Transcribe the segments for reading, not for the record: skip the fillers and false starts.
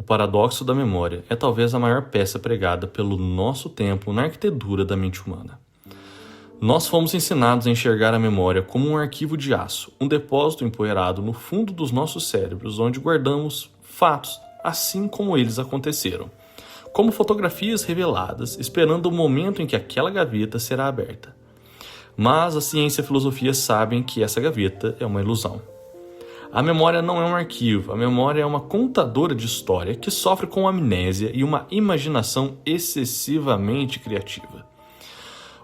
O paradoxo da memória é talvez a maior peça pregada pelo nosso tempo na arquitetura da mente humana. Nós fomos ensinados a enxergar a memória como um arquivo de aço, um depósito empoeirado no fundo dos nossos cérebros, onde guardamos fatos assim como eles aconteceram, como fotografias reveladas, esperando o momento em que aquela gaveta será aberta. Mas a ciência e a filosofia sabem que essa gaveta é uma ilusão. A memória não é um arquivo, a memória é uma contadora de história que sofre com amnésia e uma imaginação excessivamente criativa.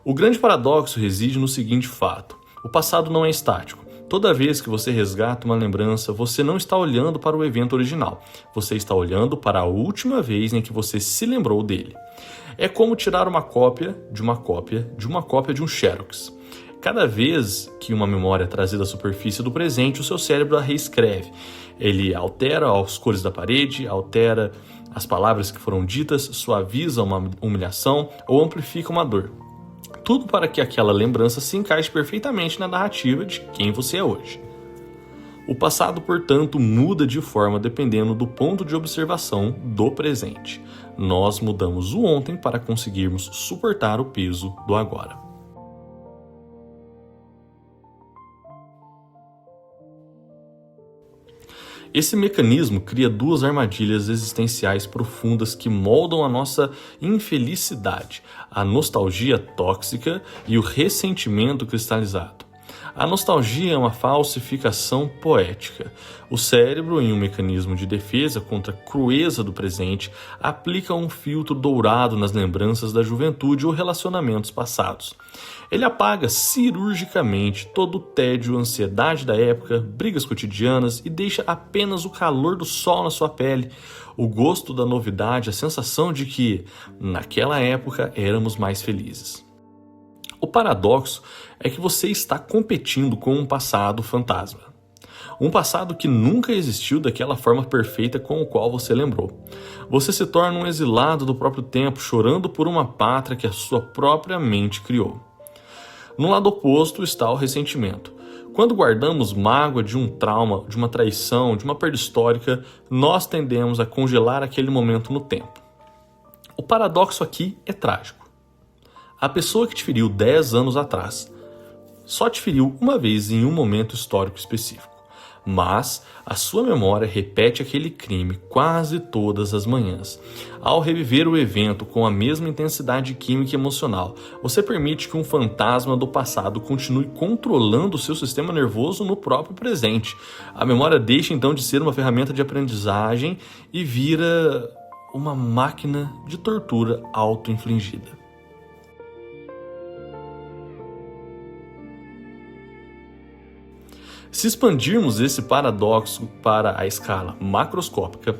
O grande paradoxo reside no seguinte fato: o passado não é estático. Toda vez que você resgata uma lembrança, você não está olhando para o evento original, você está olhando para a última vez em que você se lembrou dele. É como tirar uma cópia de uma cópia de uma cópia de um xerox. Cada vez que uma memória é trazida à superfície do presente, o seu cérebro a reescreve. Ele altera as cores da parede, altera as palavras que foram ditas, suaviza uma humilhação ou amplifica uma dor. Tudo para que aquela lembrança se encaixe perfeitamente na narrativa de quem você é hoje. O passado, portanto, muda de forma dependendo do ponto de observação do presente. Nós mudamos o ontem para conseguirmos suportar o peso do agora. Esse mecanismo cria duas armadilhas existenciais profundas que moldam a nossa infelicidade: a nostalgia tóxica e o ressentimento cristalizado. A nostalgia é uma falsificação poética. O cérebro, em um mecanismo de defesa contra a crueza do presente, aplica um filtro dourado nas lembranças da juventude ou relacionamentos passados. Ele apaga cirurgicamente todo o tédio, ansiedade da época, brigas cotidianas e deixa apenas o calor do sol na sua pele, o gosto da novidade, a sensação de que, naquela época, éramos mais felizes. O paradoxo é que você está competindo com um passado fantasma. Um passado que nunca existiu daquela forma perfeita com o qual você lembrou. Você se torna um exilado do próprio tempo, chorando por uma pátria que a sua própria mente criou. No lado oposto está o ressentimento. Quando guardamos mágoa de um trauma, de uma traição, de uma perda histórica, nós tendemos a congelar aquele momento no tempo. O paradoxo aqui é trágico. A pessoa que te feriu 10 anos atrás só te feriu uma vez em um momento histórico específico, mas a sua memória repete aquele crime quase todas as manhãs. Ao reviver o evento com a mesma intensidade química e emocional, você permite que um fantasma do passado continue controlando o seu sistema nervoso no próprio presente. A memória deixa então de ser uma ferramenta de aprendizagem e vira uma máquina de tortura auto-infligida. Se expandirmos esse paradoxo para a escala macroscópica,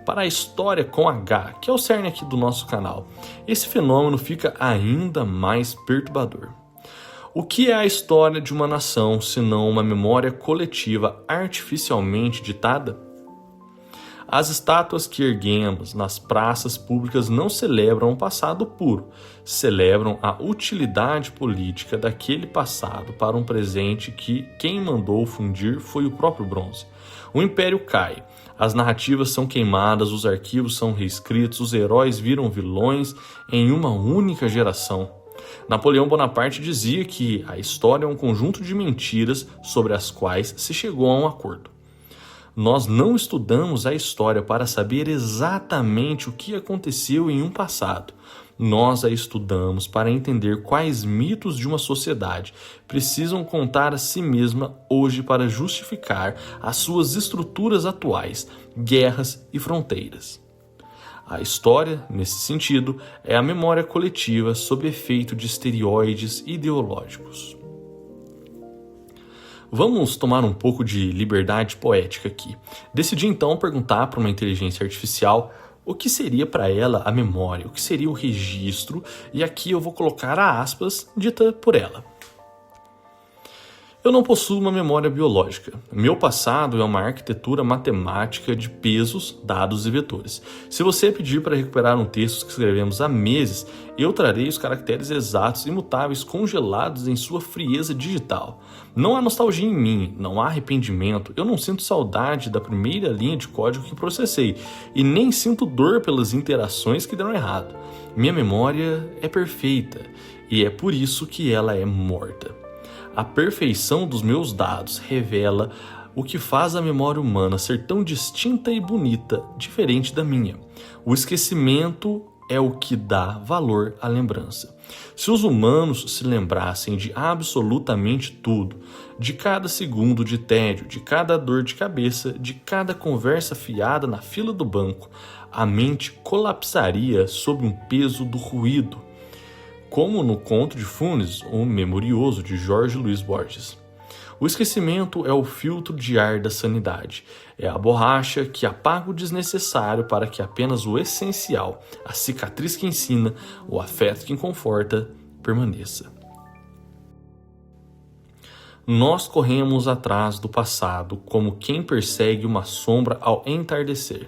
para a história com H, que é o cerne aqui do nosso canal, esse fenômeno fica ainda mais perturbador. O que é a história de uma nação, senão uma memória coletiva artificialmente ditada? As estátuas que erguemos nas praças públicas não celebram o passado puro, celebram a utilidade política daquele passado para um presente que quem mandou fundir foi o próprio bronze. O império cai, as narrativas são queimadas, os arquivos são reescritos, os heróis viram vilões em uma única geração. Napoleão Bonaparte dizia que a história é um conjunto de mentiras sobre as quais se chegou a um acordo. Nós não estudamos a história para saber exatamente o que aconteceu em um passado. Nós a estudamos para entender quais mitos de uma sociedade precisam contar a si mesma hoje para justificar as suas estruturas atuais, guerras e fronteiras. A história, nesse sentido, é a memória coletiva sob efeito de estereóides ideológicos. Vamos tomar um pouco de liberdade poética aqui. Decidi então perguntar para uma inteligência artificial o que seria para ela a memória, o que seria o registro, e aqui eu vou colocar a aspas dita por ela. Eu não possuo uma memória biológica. Meu passado é uma arquitetura matemática de pesos, dados e vetores. Se você pedir para recuperar um texto que escrevemos há meses, eu trarei os caracteres exatos, imutáveis, congelados em sua frieza digital. Não há nostalgia em mim, não há arrependimento, eu não sinto saudade da primeira linha de código que processei e nem sinto dor pelas interações que deram errado. Minha memória é perfeita e é por isso que ela é morta. A perfeição dos meus dados revela o que faz a memória humana ser tão distinta e bonita, diferente da minha. O esquecimento é o que dá valor à lembrança. Se os humanos se lembrassem de absolutamente tudo, de cada segundo de tédio, de cada dor de cabeça, de cada conversa fiada na fila do banco, a mente colapsaria sob um peso do ruído, como no Conto de Funes, o Memorioso, de Jorge Luiz Borges. O esquecimento é o filtro de ar da sanidade. É a borracha que apaga o desnecessário para que apenas o essencial, a cicatriz que ensina, o afeto que conforta, permaneça. Nós corremos atrás do passado como quem persegue uma sombra ao entardecer.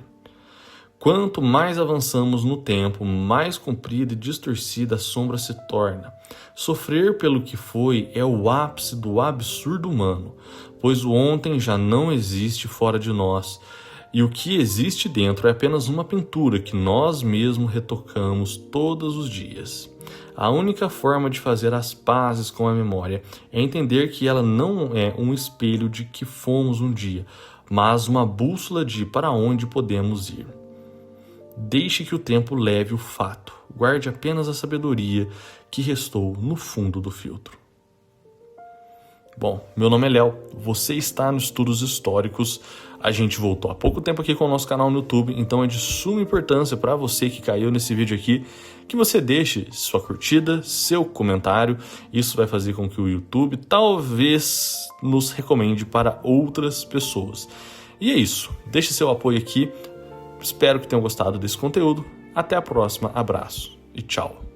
Quanto mais avançamos no tempo, mais comprida e distorcida a sombra se torna. Sofrer pelo que foi é o ápice do absurdo humano, pois o ontem já não existe fora de nós, e o que existe dentro é apenas uma pintura que nós mesmos retocamos todos os dias. A única forma de fazer as pazes com a memória é entender que ela não é um espelho de que fomos um dia, mas uma bússola de para onde podemos ir. Deixe que o tempo leve o fato, guarde apenas a sabedoria que restou no fundo do filtro. Bom, meu nome é Léo, você está no Estudos Históricos. A gente voltou há pouco tempo aqui com o nosso canal no YouTube, então é de suma importância para você que caiu nesse vídeo aqui, que você deixe sua curtida, seu comentário. Isso vai fazer com que o YouTube talvez nos recomende para outras pessoas. E é isso, deixe seu apoio aqui. Espero que tenham gostado desse conteúdo. Até a próxima, abraço e tchau.